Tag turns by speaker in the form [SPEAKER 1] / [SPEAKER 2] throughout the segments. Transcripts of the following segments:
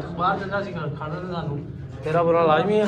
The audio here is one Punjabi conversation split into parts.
[SPEAKER 1] ਤੂੰ ਬਾਹਰ ਜਾਂਦਾ ਸੀ ਖਾਣਾ ਤੇ ਸਾਨੂੰ ਤੇਰਾ ਬੁਰਾ ਲਾਜ਼ਮੀ ਆ।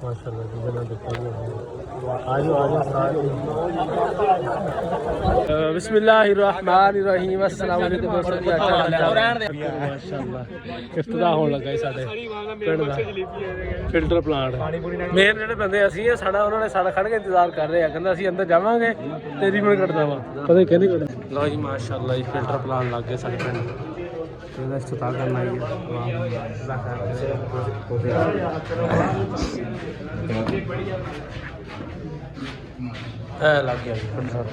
[SPEAKER 1] माशाल्लाह जी बना दिखाइए आजो आजो बिस्मिल्लाहिर्रहमानिर्रहीम अस्सलाम वालेकुम दोस्तों जी माशाल्लाह इफ्तिताह होने लगा है साडे पिंड दा फिल्टर प्लांट मेन जेडे बंदे ਅਸੀਂ ਆ ਸਾਡਾ ਉਹਨਾਂ ਨੇ ਸਾਡਾ ਖੜ ਕੇ ਇੰਤਜ਼ਾਰ ਕਰ ਰਹੇ ਆ ਕਹਿੰਦਾ ਅਸੀਂ ਅੰਦਰ ਜਾਵਾਂਗੇ ਤੇਰੀ ਮਿੰਟ ਕੱਟਦਾ ਵਾ ਪਤਾ ਕਹਿੰਦੇ ਕੱਟ ਲਓ ਜੀ ਮਾਸ਼ਾਅੱਲਾ ਜੀ ਫਿਲਟਰ ਪਲਾਂਟ ਲੱਗ ਗਏ ਸਾਡੇ ਪਿੰਡ ਇਹਦਾ ਇਸਤਤਾਹ ਕਰਨਾ ਹੀ ਹੈ ਅੱਲਾਹ ਖੈਰ ਲੱਗ ਗਿਆ ਜੀ ਸਾਰਾ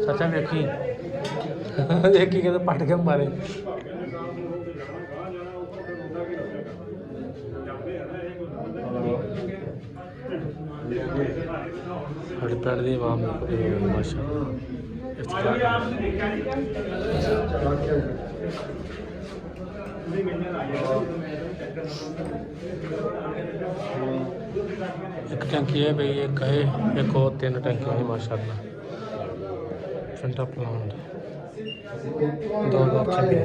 [SPEAKER 1] सचा देखी देखी कहते पट के मारे साढ़े पिंड दी आवाम माशाअल्लाह एक टंकी है भाई एक है एक और 3 टंकियां है माशाअल्लाह फिल्टर प्लांट 2026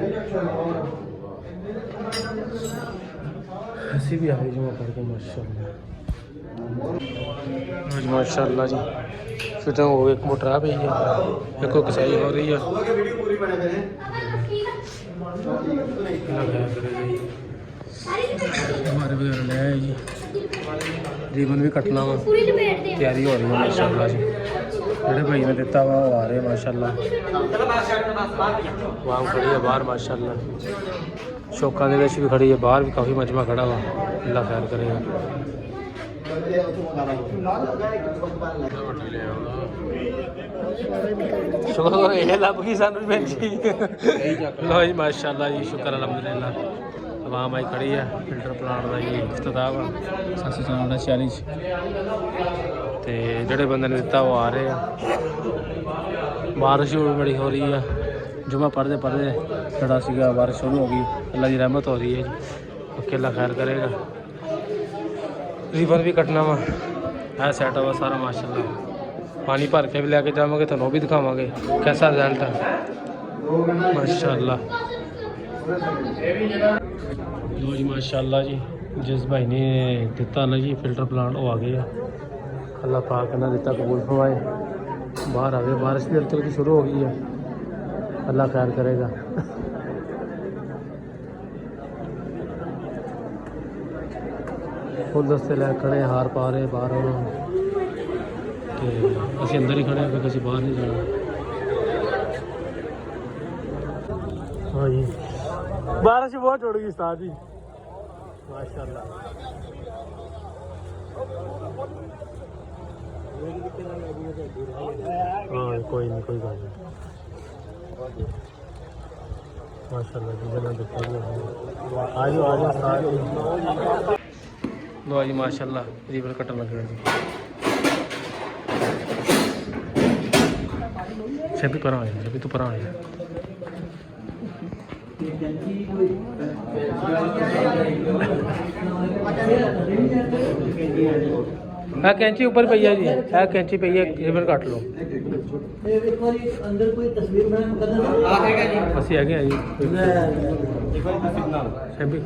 [SPEAKER 1] ऐसी भी आ गई जमा करके माशाअल्लाह माशाअल्लाह जी फिटिंग हो एक मोटर आ पई है एक को कसाई हो रही है हमारे वगैरह ले आए जी रीबन भी कटना वा तैयारी हो रही है माशाअल्लाह जी ਜਿਹੜੇ ਭਾਈ ਨੇ ਦਿੱਤਾ ਵਾ ਉਹ ਆ ਰਹੇ ਮਾਸ਼ਾਅੱਲਾ ਵਾਮ ਖੜੀ ਹੈ ਬਾਹਰ ਮਾਸ਼ਾਅੱਲਾ ਸ਼ੌਕਾਂ ਦੇ ਵਿੱਚ ਵੀ ਖੜੀ ਹੈ ਬਾਹਰ ਵੀ ਕਾਫੀ ਮਜਮਾ ਖੜਾ ਵਾ ਅੱਲਾ ਖੈਰ ਕਰੇਗਾ ਸ਼ੁਕਰ ਇਹ ਲੱਭ ਗਈ ਸਾਨੂੰ ਭੈਣ ਜੀ ਲੋ ਜੀ ਮਾਸ਼ਾਅੱਲਾ ਜੀ ਸ਼ੁਕਰ ਅਲਹਮਦੁਲਿਲਾ ਆਵਾਮ ਆਈ ਖੜੀ ਹੈ ਫਿਲਟਰ ਪਲਾਂਟ ਦਾ ਜੀ ਇਫਤਤਾਹ ਵਾ 746 ਤੇ ਜਿਹੜੇ ਬੰਦੇ ਨੇ ਦਿੱਤਾ ਉਹ ਆ ਰਹੇ ਆ ਬਾਰਿਸ਼ ਬੜੀ ਹੋ ਰਹੀ ਆ ਜੁਮਾ ਪੜ੍ਹਦੇ ਪੜ੍ਹਦੇ ਜਿਹੜਾ ਸੀਗਾ ਬਾਰਿਸ਼ ਸ਼ੁਰੂ ਹੋ ਗਈ ਅੱਲਾ ਦੀ ਰਹਿਮਤ ਹੋ ਰਹੀ ਹੈ ਜੀ ਅੱਲਾ ਖੈਰ ਕਰੇਗਾ रिवर भी कटना वा है सेट हुआ सारा माशाल्लाह पानी भर के भी लेके जावांगे तो भी दिखावांगे कैसा रिजल्ट है माशाल्लाह लो जी माशाल्लाह जी जिस भाई ने दिता ना जी फिल्टर प्लांट वो आ गए अल्लाह पाक ने दिता कबूल फरमाए बाहर आ गए बारिश भी हल्की हल्की शुरू हो गई है अल्लाह खैर करेगा फुल दस्ते लै खड़े हार पा रहे बाहर असी अंदर ही खड़े हैं क्योंकि असी बाहर नहीं जाना हाँ जी बारिश बहुत जुड़ गई उस्ताद जी माशाल्लाह हाँ कोई नहीं कोई बात नहीं माशाल्लाह जी जना दिखाइए आज लो जी माशाल्लाह रीवर कटन लग रहा जी सभी पर आए सभी तो पर आए है कैंची ऊपर पई है जी है कैंची पई है रीवर कट लो अंदर कोई तस्वीर बस आ गया जी सभी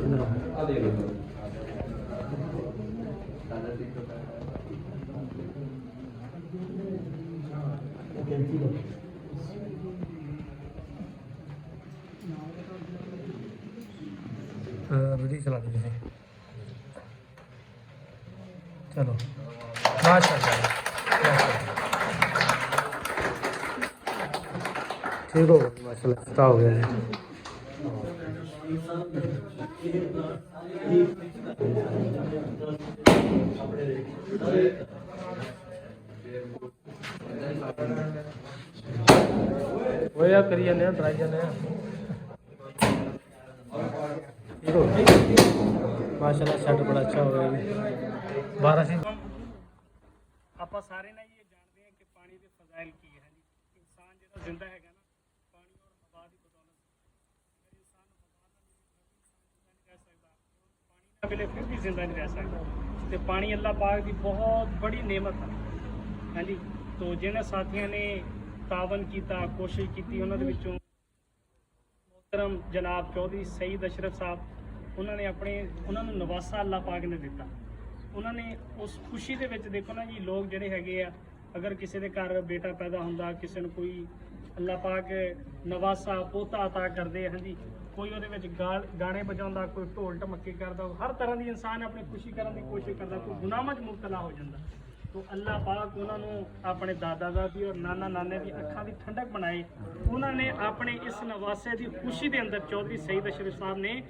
[SPEAKER 1] वीडियो चला दीजिए चलो माशाल्लाह ठीक हो माशाल्लाह हो गया वो यार करी जाने ट्राई जाने माशाल्लाह सेट बड़ा अच्छा हो गया 12 से आप सारे ना ये जानते हैं कि पानी के फजाइल की है इंसान जो जिंदा है ना पानी और
[SPEAKER 2] ਵੇਲੇ ਫਿਰ ਵੀ ਜ਼ਿੰਦਾ ਨਹੀਂ ਰਹਿ ਸਕਦਾ ਤੇ ਪਾਣੀ ਅੱਲਾਹ ਪਾਕ ਦੀ ਬਹੁਤ ਬੜੀ ਨੇਮਤ ਹੈ ਹਾਂਜੀ। ਤੋ ਜਿਹਨਾਂ ਸਾਥੀਆਂ ਨੇ ਤਾਵਨ ਕੀਤਾ, ਕੋਸ਼ਿਸ਼ ਕੀਤੀ, ਉਹਨਾਂ ਦੇ ਵਿੱਚੋਂ ਮੁਹਤਰਮ ਜਨਾਬ ਚੌਧਰੀ ਸਈਦ ਅਸ਼ਰਫ ਸਾਹਿਬ, ਉਹਨਾਂ ਨੂੰ ਨਵਾਸਾ ਅੱਲਾਹ ਪਾਕ ਨੇ ਦਿੱਤਾ। ਉਹਨਾਂ ਨੇ ਉਸ ਖੁਸ਼ੀ ਦੇ ਵਿੱਚ ਦੇਖੋ ਨਾ ਜੀ, ਲੋਕ ਜਿਹੜੇ ਹੈਗੇ ਆ, ਅਗਰ ਕਿਸੇ ਦੇ ਘਰ ਬੇਟਾ ਪੈਦਾ ਹੁੰਦਾ, ਕਿਸੇ ਨੂੰ ਕੋਈ ਅੱਲਾਹ ਪਾਕ ਨਵਾਸਾ ਪੋਤਾ ਅਤਾ ਕਰਦੇ ਹਾਂਜੀ, ਕੋਈ ਉਹਦੇ ਵਿੱਚ ਗਾਣੇ ਵਜਾਉਂਦਾ, ਕੋਈ ਢੋਲ ਢਮੱਕੇ ਕਰਦਾ, ਹਰ ਤਰ੍ਹਾਂ ਦੀ ਇਨਸਾਨ ਆਪਣੀ ਖੁਸ਼ੀ ਕਰਨ ਦੀ ਕੋਸ਼ਿਸ਼ ਕਰਦਾ, ਕੋਈ ਗੁਨਾਹਾਂ 'ਚ ਮੁਬਤਲਾ ਹੋ ਜਾਂਦਾ। ਤੋ ਅੱਲਾਹ ਪਾਕ ਉਹਨਾਂ ਨੂੰ ਆਪਣੇ ਦਾਦਾ ਦਾਦੀ ਔਰ ਨਾਨਾ ਨਾਨੇ ਦੀ ਅੱਖਾਂ ਦੀ ਠੰਡਕ ਬਣਾਏ। ਉਹਨਾਂ ਨੇ ਆਪਣੇ ਇਸ ਨਵਾਸੇ ਦੀ ਖੁਸ਼ੀ ਦੇ ਅੰਦਰ, ਚੌਧਰੀ ਸਈਦ ਅਸ਼ਰਫ ਸਾਹਿਬ ਨੇ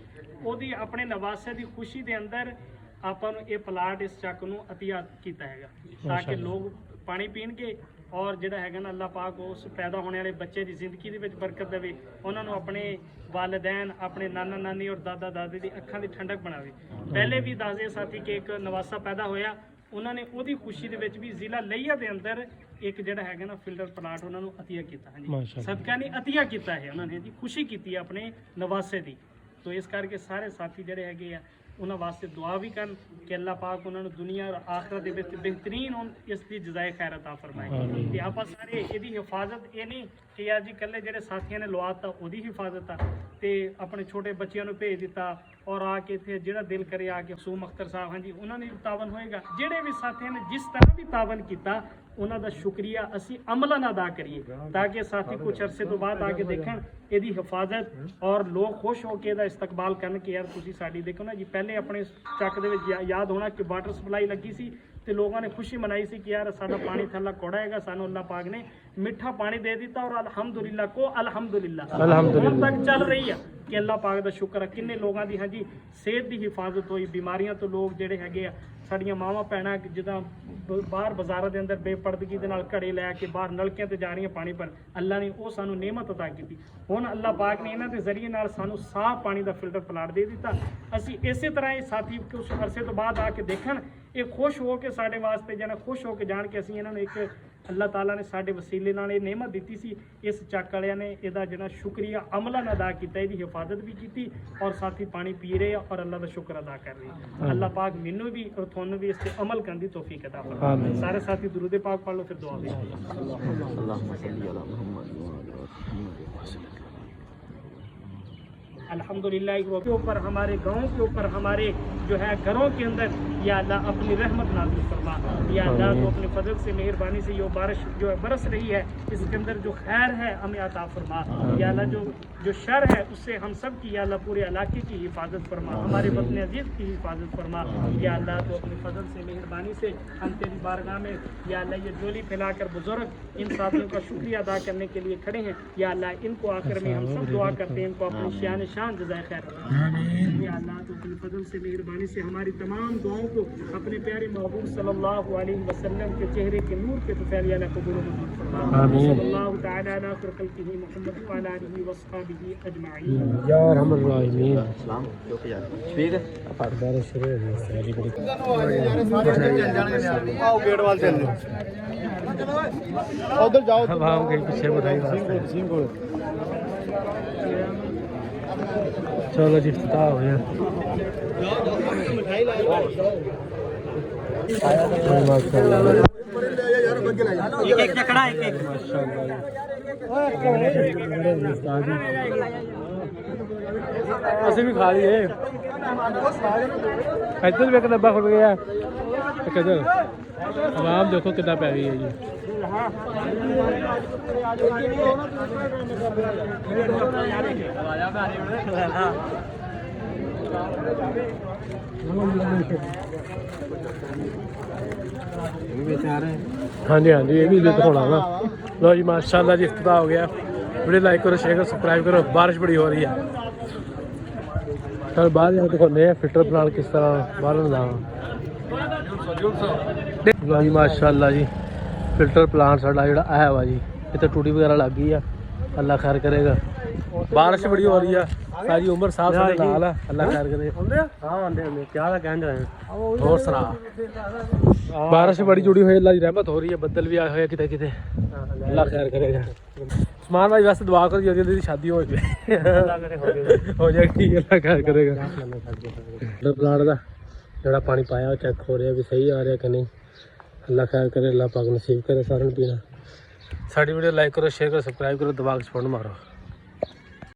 [SPEAKER 2] ਉਹਦੀ ਆਪਣੇ ਨਵਾਸੇ ਦੀ ਖੁਸ਼ੀ ਦੇ ਅੰਦਰ ਆਪਾਂ ਨੂੰ ਇਹ ਪਲਾਟ, ਇਸ ਚੱਕ ਨੂੰ ਅਤੀਆ ਕੀਤਾ ਹੈਗਾ, ਤਾਂ ਕਿ ਲੋਕ ਪਾਣੀ ਪੀਣਗੇ ਔਰ ਜਿਹੜਾ ਹੈਗਾ ਨਾ ਅੱਲਾਹ ਪਾਕ ਉਸ ਪੈਦਾ ਹੋਣੇ ਵਾਲੇ ਬੱਚੇ ਦੀ ਜ਼ਿੰਦਗੀ ਦੇ ਵਿੱਚ ਬਰਕਤ ਦੇਵੇ, ਉਹਨਾਂ ਨੂੰ ਆਪਣੇ ਵਾਲਿदैन, ਆਪਣੇ ਨਾਨਾ ਨਾਨੀ ਔਰ ਦਾਦਾ ਦਾਦੀ ਦੀ ਅੱਖਾਂ ਦੀ ਠੰਡਕ ਬਣਾਵੇ। ਪਹਿਲੇ ਵੀ ਦੱਸਦੇ ਸਾਥੀ ਕਿ ਇੱਕ ਨਵਾਸਾ ਪੈਦਾ ਹੋਇਆ, ਉਹਨਾਂ ਨੇ ਉਹਦੀ ਖੁਸ਼ੀ ਦੇ ਵਿੱਚ ਵੀ ਜ਼ਿਲ੍ਹਾ ਲਈਆ ਦੇ ਅੰਦਰ ਇੱਕ ਜਿਹੜਾ ਹੈਗਾ ਨਾ ਫਿਲਟਰ ਪਲਾਟ ਉਹਨਾਂ ਨੂੰ ਅਤੀਆ ਕੀਤਾ ਹਾਂਜੀ। ਸਦਕਾ ਨਹੀਂ ਅਤੀਆ ਕੀਤਾ ਹੈ ਉਹਨਾਂ ਨੇ ਜੀ, ਖੁਸ਼ੀ ਕੀਤੀ ਆਪਣੇ ਨਵਾਸੇ ਦੀ। ਤੋ ਇਸ ਕਰਕੇ ਸਾਰੇ ਸਾਥੀ ਜਿਹੜੇ ਹੈਗੇ ਆ ਉਹਨਾਂ ਵਾਸਤੇ ਦੁਆ ਵੀ ਕਰਨ ਕਿ ਅੱਲਾਹ ਪਾਕ ਉਹਨਾਂ ਨੂੰ ਦੁਨੀਆ ਔਰ ਆਖਰਤ ਦੇ ਵਿੱਚ ਬਿਹਤਰੀਨ ਇਸ ਦੀ ਜਜ਼ਾਏ ਖੈਰ ਅਤਾ ਫਰਮਾਏ। ਤੇ ਆਪਾਂ ਸਾਰੇ ਇਹਦੀ ਹਿਫਾਜ਼ਤ, ਇਹ ਨਹੀਂ ਕਿ ਅੱਜ ਇਕੱਲੇ ਜਿਹੜੇ ਸਾਥੀਆਂ ਨੇ ਲਵਾਤਾ ਉਹਦੀ ਹਿਫਾਜ਼ਤ ਆ, ਤੇ ਆਪਣੇ ਛੋਟੇ ਬੱਚਿਆਂ ਨੂੰ ਭੇਜ ਦਿੱਤਾ ਔਰ ਆ ਕੇ ਇੱਥੇ ਜਿਹੜਾ ਦਿਲ ਕਰੇ ਆ ਕੇ ਸੂਮ ਅਖਤਰ ਸਾਹਿਬ ਹਾਂਜੀ, ਉਹਨਾਂ ਨੇ ਵੀ ਤਾਵਨ ਹੋਏਗਾ। ਜਿਹੜੇ ਵੀ ਸਾਥੀਆਂ ਨੇ ਜਿਸ ਤਰ੍ਹਾਂ ਵੀ ਤਾਵਨ ਕੀਤਾ, ਉਹਨਾਂ ਦਾ ਸ਼ੁਕਰੀਆ ਅਸੀਂ ਅਮਲਨ ਅਦਾ ਕਰੀਏ, ਤਾਂ ਕਿ ਸਾਥੀ ਕੁਝ ਅਰਸੇ ਤੋਂ ਬਾਅਦ ਆ ਕੇ ਦੇਖਣ ਇਹਦੀ ਹਿਫਾਜ਼ਤ ਔਰ ਲੋਕ ਖੁਸ਼ ਹੋ ਕੇ ਇਹਦਾ ਇਸਤਕਬਾਲ ਕਰਨ ਕਿ ਯਾਰ ਤੁਸੀਂ ਸਾਡੀ ਦੇਖੋ ਨਾ ਜੀ, ਪਹਿਲੇ ਆਪਣੇ ਚੱਕ ਦੇ ਵਿੱਚ ਯਾਦ ਹੋਣਾ ਕਿ ਵਾਟਰ ਸਪਲਾਈ ਲੱਗੀ ਸੀ ਤੇ ਲੋਕਾਂ ਨੇ ਖੁਸ਼ੀ ਮਨਾਈ ਸੀ ਕਿ ਯਾਰ ਸਾਡਾ ਪਾਣੀ ਥੱਲਾ ਕੋੜਾ ਹੈਗਾ, ਸਾਨੂੰ ਅੱਲਾਹ ਪਾਕ ਨੇ ਮਿੱਠਾ ਪਾਣੀ ਦੇ ਦਿੱਤਾ ਔਰ ਅਲਹਮਦੁਲਿल्लाह ਕੋ ਅਲਹਮਦੁਲਿल्लाह ਤੱਕ ਚੱਲ ਰਹੀ ਆ ਕਿ ਅੱਲਾਹ ਪਾਕ ਦਾ ਸ਼ੁਕਰ ਹੈ। ਕਿੰਨੇ ਲੋਕਾਂ ਦੀ ਹਾਂਜੀ ਸਿਹਤ ਦੀ ਹਿਫਾਜ਼ਤ ਹੋਈ, ਬਿਮਾਰੀਆਂ ਤੋਂ ਲੋਕ ਜਿਹੜੇ ਹੈਗੇ ਆ, ਸਾਡੀਆਂ ਮਾਵਾਂ ਭੈਣਾਂ ਜਿੱਦਾਂ ਬਾਹਰ ਬਾਜ਼ਾਰਾਂ ਦੇ ਅੰਦਰ ਬੇਪਰਦਗੀ ਦੇ ਨਾਲ ਘੜੇ ਲੈ ਕੇ ਬਾਹਰ ਨਲਕਿਆਂ ਤੇ ਜਾ ਰਹੀਆਂ ਪਾਣੀ ਪਰ, ਅੱਲਾਹ ਨੇ ਉਹ ਸਾਨੂੰ ਨਿਅਮਤ ਅਤਾ ਕੀਤੀ। ਹੁਣ ਅੱਲਾਹ ਪਾਕ ਨੇ ਇਹਨਾਂ ਦੇ ਜ਼ਰੀਏ ਨਾਲ ਸਾਨੂੰ ਸਾਫ਼ ਪਾਣੀ ਦਾ ਫਿਲਟਰ ਪਲਾਟ ਦੇ ਦਿੱਤਾ। ਅਸੀਂ ਇਸੇ ਤਰ੍ਹਾਂ ਇਹ ਸਾਥੀ ਕੁਝ ਅਰਸੇ ਤੋਂ ਬਾਅਦ ਆ ਕੇ ਦੇਖਣ, ਇਹ ਖੁਸ਼ ਹੋ ਕੇ ਸਾਡੇ ਵਾਸਤੇ ਜਾਣਾ, ਖੁਸ਼ ਹੋ ਕੇ ਜਾਣ ਕੇ ਅਸੀਂ ਇਹਨਾਂ ਨੂੰ ਇੱਕ ਅੱਲਾਹ ਤਾਲਾ ਨੇ ਸਾਡੇ ਵਸੀਲੇ ਨਾਲ ਇਹ ਨਿਅਮਤ ਦਿੱਤੀ ਸੀ, ਇਸ ਚੱਕ ਵਾਲਿਆਂ ਨੇ ਇਹਦਾ ਜਿਹੜਾ ਸ਼ੁਕਰੀਆ ਅਮਲਨ ਅਦਾ ਕੀਤਾ, ਇਹਦੀ ਹਿਫਾਜ਼ਤ ਵੀ ਕੀਤੀ ਔਰ ਸਾਥੀ ਪਾਣੀ ਪੀ ਰਹੇ ਆ ਔਰ ਅੱਲਾਹ ਦਾ ਸ਼ੁਕਰ ਅਦਾ ਕਰ ਰਹੇ। ਅੱਲਾਹ ਪਾਕ ਮੈਨੂੰ ਵੀ ਔਰ ਤੁਹਾਨੂੰ ਵੀ ਇਸ ਤੇ ਅਮਲ ਕਰਨ ਦੀ ਤੌਫੀਕ ਅਤਾ ਫਰਮਾਏ। ਸਾਰੇ ਸਾਥੀ ਦਰੂਦ ਪਾਕ ਪढ़ लो, फिर दुआ भी। अल्हम्दुलिल्लाह के ऊपर, हमारे गाँव के ऊपर, हमारे जो है घरों के अंदर या अल्लाह अपनी रहमत नाज़िल फरमा। या अल्लाह तो अपने फजल से मेहरबानी से ये बारिश जो है बरस रही है, इसके अंदर जो खैर है हमें अता फरमा। या अल्लाह जो शर है उससे हम सब की या अल्लाह पूरे इलाके की हिफाजत फरमा, हमारे वतन अजीज की हिफाजत फरमा। या अल्लाह तो अपने फजल से मेहरबानी से हम तेरी बारगाह में या अल्लाह ये झोली फैलाकर बुजुर्ग इन साथियों का शुक्रिया अदा करने के लिए खड़े हैं। या अल्लाह इनको आखिर में हम सब दुआ करते हैं, इनको अपनी शान शान जज़ाए खैर। या अल्लाह तो अपने फजल से मेहरबानी से हमारी तमाम दुआओं को अपने प्यारे महबूब सल्लल्लाहु अलैहि वसल्लम के चेहरे के नूर के तुफैल या कबूल मंजूर फरमा। सल्लल्लाहु तआला अला खल्क़िही मुहम्मद व अला आलिहि व अस्हाबिही अजमाइन या रहमर रहीमीन। सलाम चुप यार ठीक है फटदार शुरू हो सारी बड़ी आओ गेट वाल चल उधर जाओ, अब आओ के पीछे बताइए सिंह को। चलो जी इफ्तिताह हो गया। एक एक चकड़ा एक एक ਅਸੀਂ ਵੀ ਖਾ ਲਈਏ। ਇੱਧਰ ਵੀ ਇੱਕ ਡੱਬਾ ਖੁੱਲ ਗਿਆ, ਕਿੱਧਰ ਆਵਾਮ ਦੇਖੋ ਕਿੱਦਾਂ ਪੈ ਗਈ ਹੈ ਜੀ। ਹਾਂਜੀ ਹਾਂਜੀ ਇਹ ਵੀ ਦਿਖਾਉਣਾ ਵਾ। ਲੋ ਜੀ ਮਾਸ਼ਾਅੱਲਾ ਜੀ ਇਫਤਤਾਹ ਹੋ ਗਿਆ। ਵੀਡੀਓ ਲਾइक करो, शेयर करो, सब्सक्राइब करो। बारिश बड़ी हो रही है। चल बाहर जाके दिखाने फिल्टर प्लांट किस तरह बाहर लगावा। लो जी माशाअल्लाह जी फिल्टर प्लांट साडा जिहड़ा है वा जी, इत्थे टूटी वगैरह लग गई है, अल्लाह खैर करेगा। बारिश बड़ी हो रही है, सारी उम्र साफ सारे नाल है, अल्लाह खैर करे। हां आंदे आंदे क्या दा कहंदे रहे और सुना। बारिश बड़ी जुड़ी हुई, अल्लाह की रहमत हो रही है, बदल भी आए हुए किते किते, अल्लाह खैर करेगा।
[SPEAKER 1] ਉਸਮਾਨ भाई वैसे दुआ करो जल्दी जल्दी शादी हो जाए हो जाए ठीक है क्या करेगा प्लांट का जोड़ा पानी पाया चेक हो रहा भी सही आ रहा कि नहीं अल्लाह खैर करे अल्लाह पाक नसीब करे सारे पीना साड़ी वीडियो लाइक करो शेयर करो सब्सक्राइब करो दबा के सपोर्ट मारो।